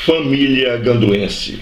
Família ganduense.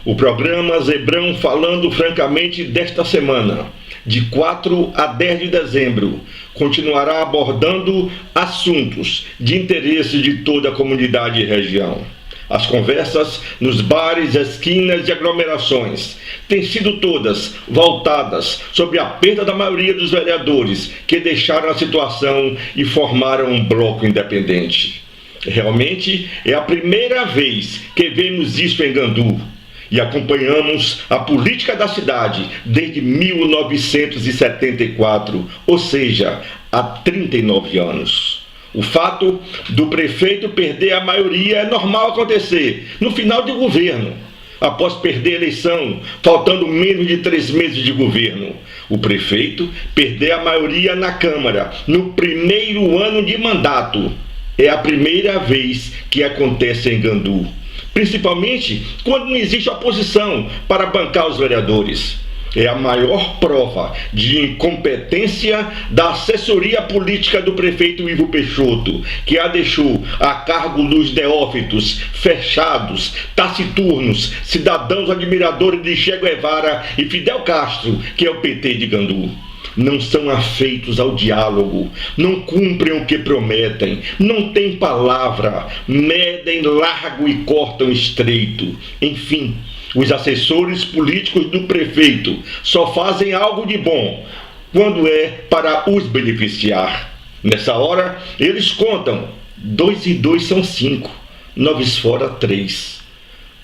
O programa Zebrão falando francamente desta semana, de 4 a 10 de dezembro, continuará abordando assuntos de interesse de toda a comunidade e região. As conversas nos bares, esquinas e aglomerações têm sido todas voltadas sobre a perda da maioria dos vereadores que deixaram a situação e formaram um bloco independente. Realmente é a primeira vez que vemos isso em Gandu e acompanhamos a política da cidade desde 1974, ou seja, há 39 anos. O fato do prefeito perder a maioria é normal acontecer no final de governo. Após perder a eleição, faltando menos de 3 meses de governo, o prefeito perder a maioria na Câmara no primeiro ano de mandato. É a primeira vez que acontece em Gandu, principalmente quando não existe oposição para bancar os vereadores. É a maior prova de incompetência da assessoria política do prefeito Ivo Peixoto, que a deixou a cargo dos neófitos, fechados, taciturnos, cidadãos admiradores de Che Guevara e Fidel Castro, que é o PT de Gandu. Não são afeitos ao diálogo, não cumprem o que prometem, não têm palavra, medem largo e cortam estreito. Enfim, os assessores políticos do prefeito só fazem algo de bom quando é para os beneficiar. Nessa hora, eles contam: 2 e 2 são 5, 9 fora 3.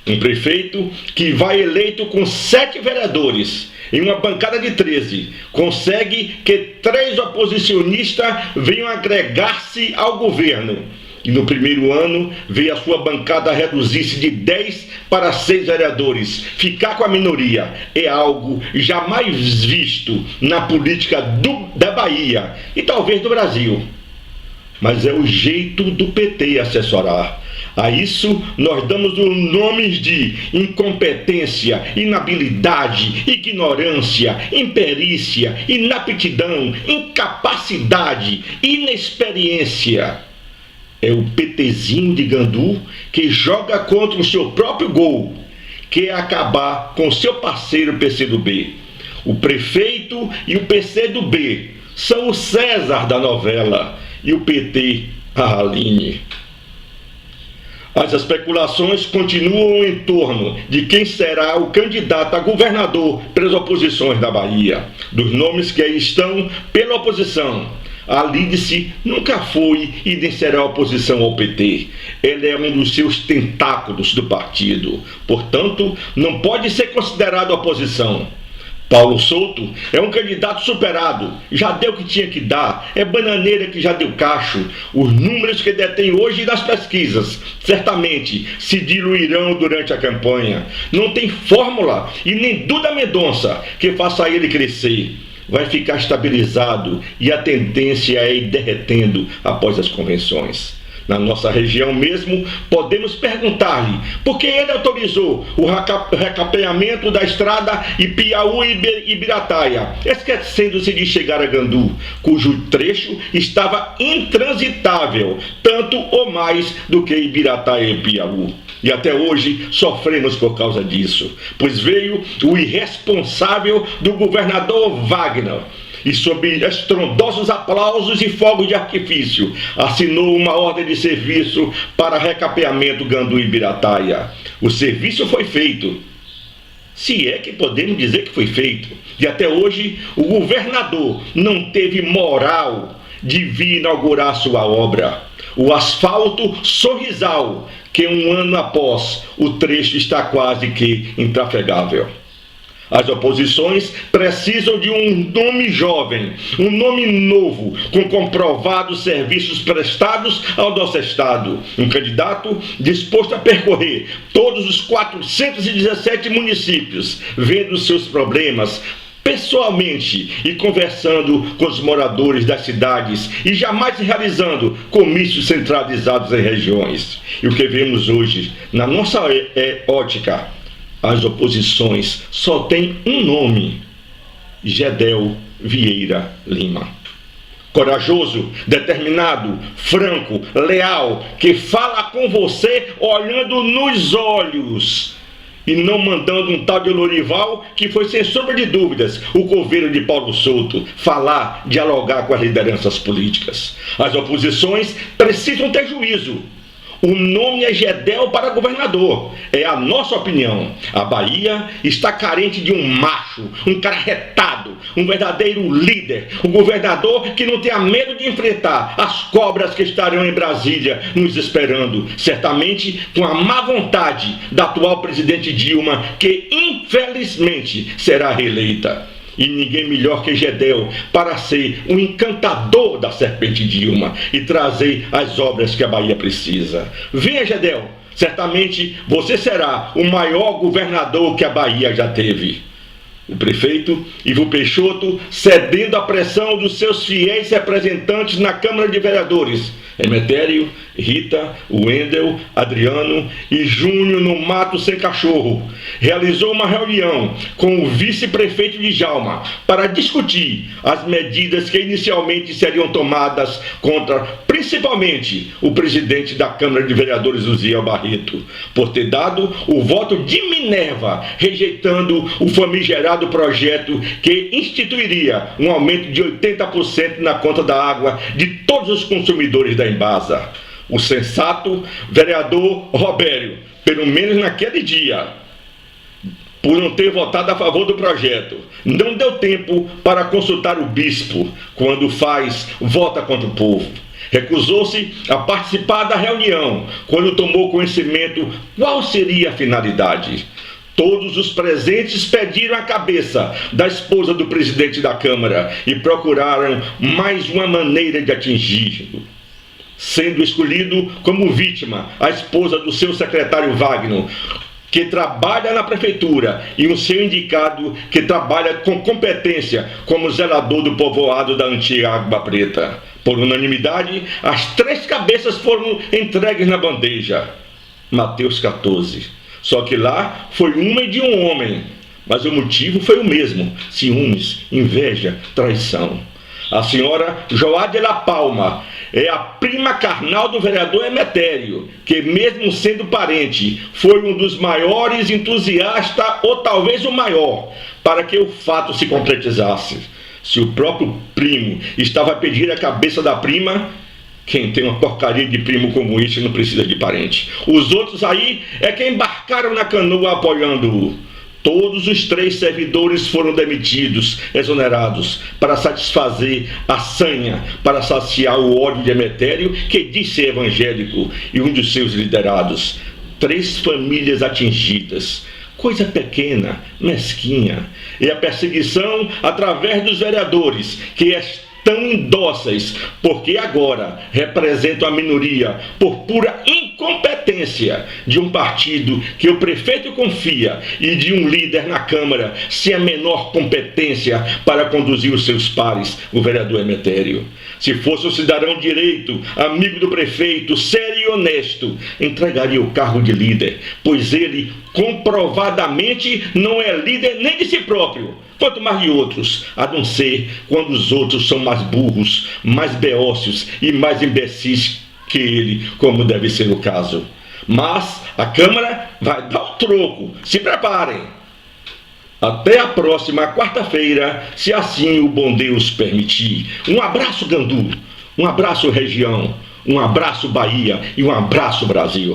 Um prefeito que vai eleito com 7 vereadores em uma bancada de 13, consegue que 3 oposicionistas venham agregar-se ao governo. E no primeiro ano, vê a sua bancada reduzir-se de 10 para 6 vereadores. Ficar com a minoria é algo jamais visto na política da Bahia e talvez do Brasil. Mas é o jeito do PT assessorar. A isso nós damos os nomes de incompetência, inabilidade, ignorância, imperícia, inaptidão, incapacidade, inexperiência. É o PTzinho de Gandu que joga contra o seu próprio gol, que é acabar com seu parceiro PCdoB. O prefeito e o PCdoB são o César da novela e o PT a Aline. As especulações continuam em torno de quem será o candidato a governador pelas oposições da Bahia. Dos nomes que aí estão pela oposição, a Lídice nunca foi e nem será oposição ao PT. Ela é um dos seus tentáculos do partido. Portanto, não pode ser considerado oposição. Paulo Souto é um candidato superado, já deu o que tinha que dar, é bananeira que já deu cacho. Os números que detém hoje das pesquisas certamente se diluirão durante a campanha. Não tem fórmula e nem Duda Mendonça que faça ele crescer. Vai ficar estabilizado e a tendência é ir derretendo após as convenções. Na nossa região mesmo, podemos perguntar-lhe por que ele autorizou o recapeamento da estrada Ipiaú-Ibirataia, esquecendo-se de chegar a Gandu, cujo trecho estava intransitável, tanto ou mais do que Ibirataia e Ipiaú. E até hoje sofremos por causa disso, pois veio o irresponsável do governador Wagner, e sob estrondosos aplausos e fogos de artifício, assinou uma ordem de serviço para recapeamento Gandu-Ibirataia. O serviço foi feito, se é que podemos dizer que foi feito, e até hoje o governador não teve moral de vir inaugurar sua obra. O asfalto Sorrisal, que um ano após o trecho está quase que intrafegável. As oposições precisam de um nome jovem, um nome novo, com comprovados serviços prestados ao nosso Estado. Um candidato disposto a percorrer todos os 417 municípios, vendo seus problemas pessoalmente e conversando com os moradores das cidades e jamais realizando comícios centralizados em regiões. E o que vemos hoje, na nossa ótica, as oposições só têm um nome: Gedel Vieira Lima. Corajoso, determinado, franco, leal, que fala com você olhando nos olhos e não mandando um tal de Lorival, que foi, sem sombra de dúvidas, o coveiro de Paulo Souto, falar, dialogar com as lideranças políticas. As oposições precisam ter juízo. O nome é Gedel para governador. É a nossa opinião. A Bahia está carente de um macho, um cara retado, um verdadeiro líder, um governador que não tenha medo de enfrentar as cobras que estarão em Brasília nos esperando, certamente com a má vontade da atual presidente Dilma, que infelizmente será reeleita. E ninguém melhor que Gedel para ser o encantador da serpente Dilma e trazer as obras que a Bahia precisa. Venha, Gedel, certamente você será o maior governador que a Bahia já teve. O prefeito Ivo Peixoto, cedendo à pressão dos seus fiéis representantes na Câmara de Vereadores, Emetério, Rita, Wendel, Adriano e Júnior no Mato Sem Cachorro, realizou uma reunião com o vice-prefeito de Djalma para discutir as medidas que inicialmente seriam tomadas contra, principalmente, o presidente da Câmara de Vereadores, Uziel Barreto, por ter dado o voto de Minerva, rejeitando o famigerado projeto que instituiria um aumento de 80% na conta da água de todos os consumidores da Embasa. O sensato vereador Robério, pelo menos naquele dia, por não ter votado a favor do projeto, não deu tempo para consultar o bispo. Quando faz, vota contra o povo. Recusou-se a participar da reunião quando tomou conhecimento qual seria a finalidade. Todos os presentes pediram a cabeça da esposa do presidente da Câmara e procuraram mais uma maneira de atingi-lo. Sendo escolhido como vítima a esposa do seu secretário Wagner, que trabalha na prefeitura, e o seu indicado, que trabalha com competência como zelador do povoado da antiga Água Preta. Por unanimidade, as 3 cabeças foram entregues na bandeja. Mateus 14. Só que lá foi uma de um homem, mas o motivo foi o mesmo: ciúmes, inveja, traição. A senhora Joádela Palma é a prima carnal do vereador Emetério, que, mesmo sendo parente, foi um dos maiores entusiastas, ou talvez o maior, para que o fato se concretizasse. Se o próprio primo estava a pedir a cabeça da prima, quem tem uma porcaria de primo como esse não precisa de parente. Os outros aí é que embarcaram na canoa apoiando-o. Todos os 3 servidores foram demitidos, exonerados, para satisfazer a sanha, para saciar o ódio de Emetério, que diz ser evangélico, e um dos seus liderados. 3 famílias atingidas. Coisa pequena, mesquinha. E a perseguição através dos vereadores, que tão indóceis, porque agora representam a minoria por pura incompetência de um partido que o prefeito confia e de um líder na Câmara sem a menor competência para conduzir os seus pares, o vereador Emetério. Se fosse um cidadão direito, amigo do prefeito, sério e honesto, entregaria o cargo de líder, pois ele comprovadamente não é líder nem de si próprio, quanto mais de outros, a não ser quando os outros são mais burros, mais beócios e mais imbecis que ele, como deve ser o caso. Mas a Câmara vai dar o troco, se preparem. Até a próxima quarta-feira, se assim o bom Deus permitir. Um abraço, Gandu, um abraço, região, um abraço, Bahia, e um abraço, Brasil.